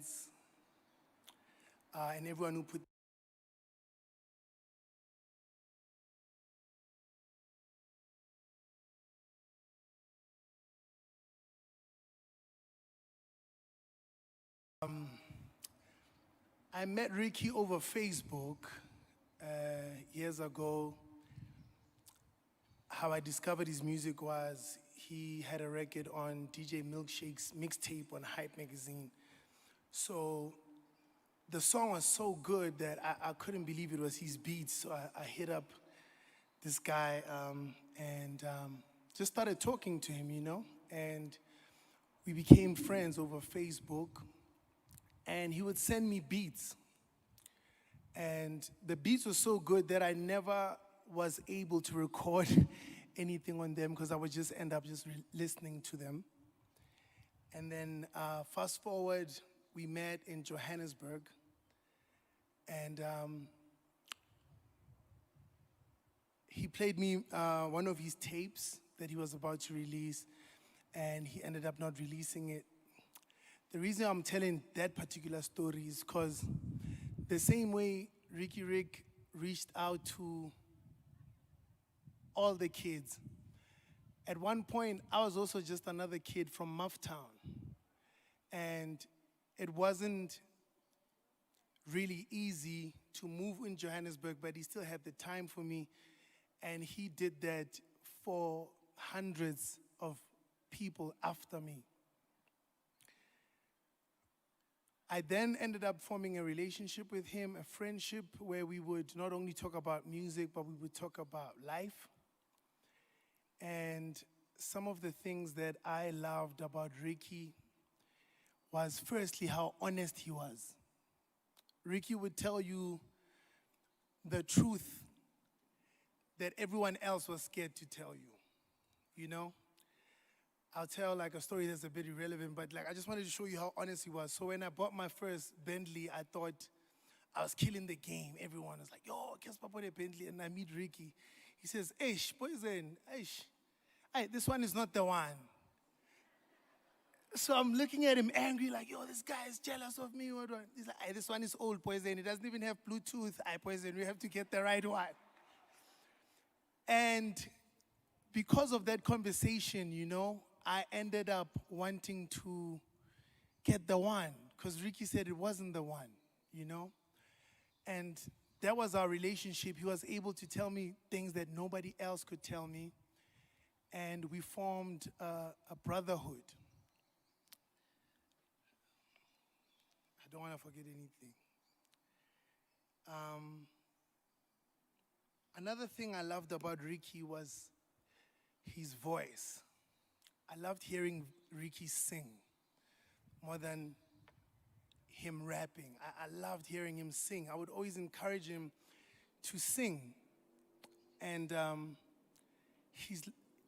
fans, and everyone who put I met Riky over Facebook years ago. How I discovered his music was he had a record on DJ Milkshake's mixtape on Hype magazine. So the song was so good that I couldn't believe it was his beats. So I hit up this guy and just started talking to him, you know? And we became friends over Facebook. And he would send me beats. And the beats were so good that I never was able to record anything on them because I would just end up just listening to them. And then fast forward, we met in Johannesburg. And he played me one of his tapes that he was about to release, and he ended up not releasing it. The reason I'm telling that particular story is because the same way Riky Rick reached out to all the kids, at one point I was also just another kid from Mufftown. And it wasn't really easy to move in Johannesburg, but he still had the time for me. And he did that for hundreds of people after me. I then ended up forming a relationship with him, a friendship where we would not only talk about music, but we would talk about life. And some of the things that I loved about Riky was firstly how honest he was. Riky would tell you the truth that everyone else was scared to tell you, you know? I'll tell like a story that's a bit irrelevant, but like I just wanted to show you how honest he was. So when I bought my first Bentley, I thought I was killing the game. Everyone was like, yo, Cassper bought a Bentley, and I meet Riky. He says, Eish, poison, Eish. Hey, this one is not the one. So I'm looking at him angry, like, yo, this guy is jealous of me. What? He's like, hey, this one is old, poison. It doesn't even have Bluetooth. I poison, we have to get the right one. And because of that conversation, you know, I ended up wanting to get the one because Riky said it wasn't the one, you know? And that was our relationship. He was able to tell me things that nobody else could tell me. And we formed a brotherhood. I don't want to forget anything. Another thing I loved about Riky was his voice. I loved hearing Riky sing more than him rapping. I loved hearing him sing. I would always encourage him to sing. And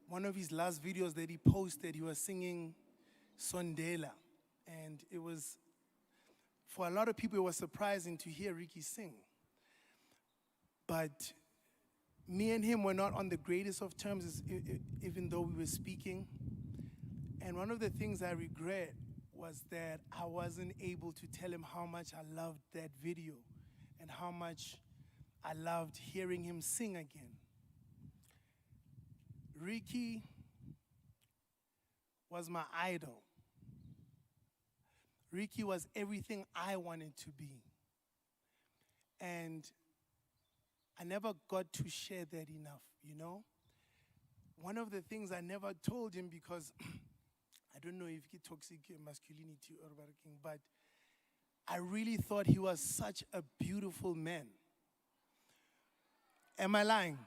one of his last videos that he posted, he was singing Sondela. And it was, for a lot of people, it was surprising to hear Riky sing. But me and him were not on the greatest of terms, even though we were speaking. And one of the things I regret was that I wasn't able to tell him how much I loved that video and how much I loved hearing him sing again. Riky was my idol. Riky was everything I wanted to be. And I never got to share that enough, you know? One of the things I never told him because I don't know if it's toxic masculinity or working, but I really thought he was such a beautiful man. Am I lying?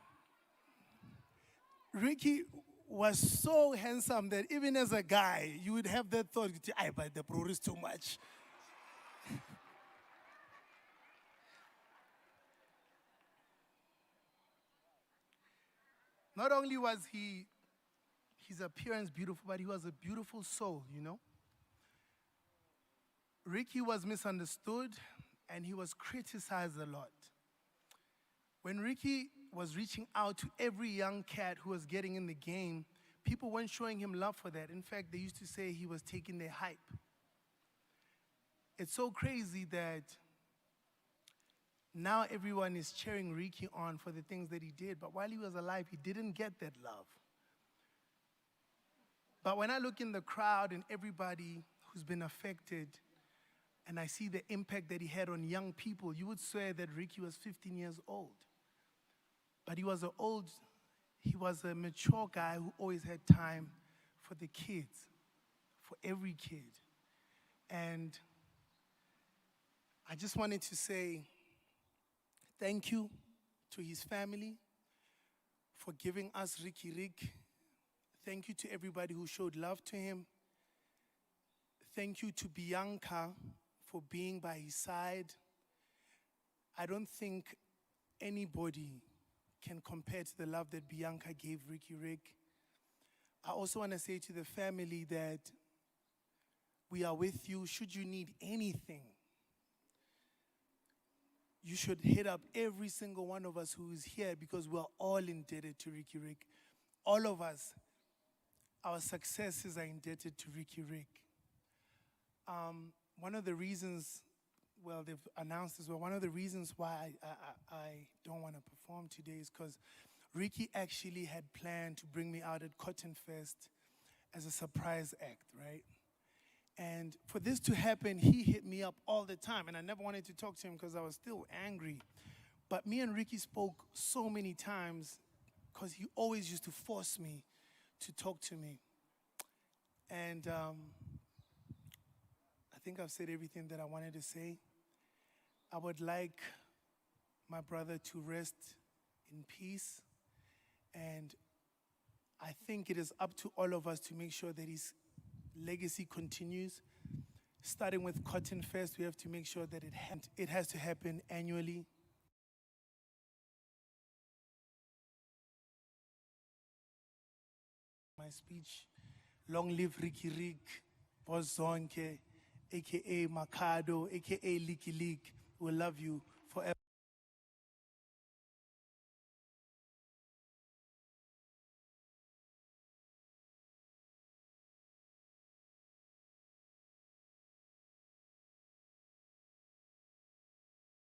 Riky was so handsome that even as a guy, you would have that thought, but the bro is too much. Not only was his appearance beautiful, but he was a beautiful soul, you know? Riky was misunderstood and he was criticized a lot. When Riky was reaching out to every young cat who was getting in the game, people weren't showing him love for that. In fact, they used to say he was taking their hype. It's so crazy that now everyone is cheering Riky on for the things that he did, but while he was alive, he didn't get that love. But when I look in the crowd and everybody who's been affected, and I see the impact that he had on young people, you would swear that Riky was 15 years old. But he was a mature guy who always had time for the kids, for every kid. And I just wanted to say thank you to his family for giving us Riky Rick. Thank you to everybody who showed love to him. Thank you to Bianca for being by his side. I don't think anybody can compare to the love that Bianca gave Riky Rick. I also want to say to the family that we are with you. Should you need anything, you should hit up every single one of us who is here, because we're all indebted to Riky Rick. All of us, our successes are indebted to Riky Rick. One of the reasons, well, they've announced as well, one of the reasons why I don't want to perform today is because Riky actually had planned to bring me out at Cotton Fest as a surprise act, right? And for this to happen, he hit me up all the time, and I never wanted to talk to him because I was still angry. But me and Riky spoke so many times because he always used to force me to talk to me. And I think I've said everything that I wanted to say. I would like my brother to rest in peace. And I think it is up to all of us to make sure that his legacy continues. Starting with Cotton Fest, we have to make sure that it has to happen annually. My speech, long live Riky Rick, Boss Zonke, aka Makado, aka Licky Leak. We love you.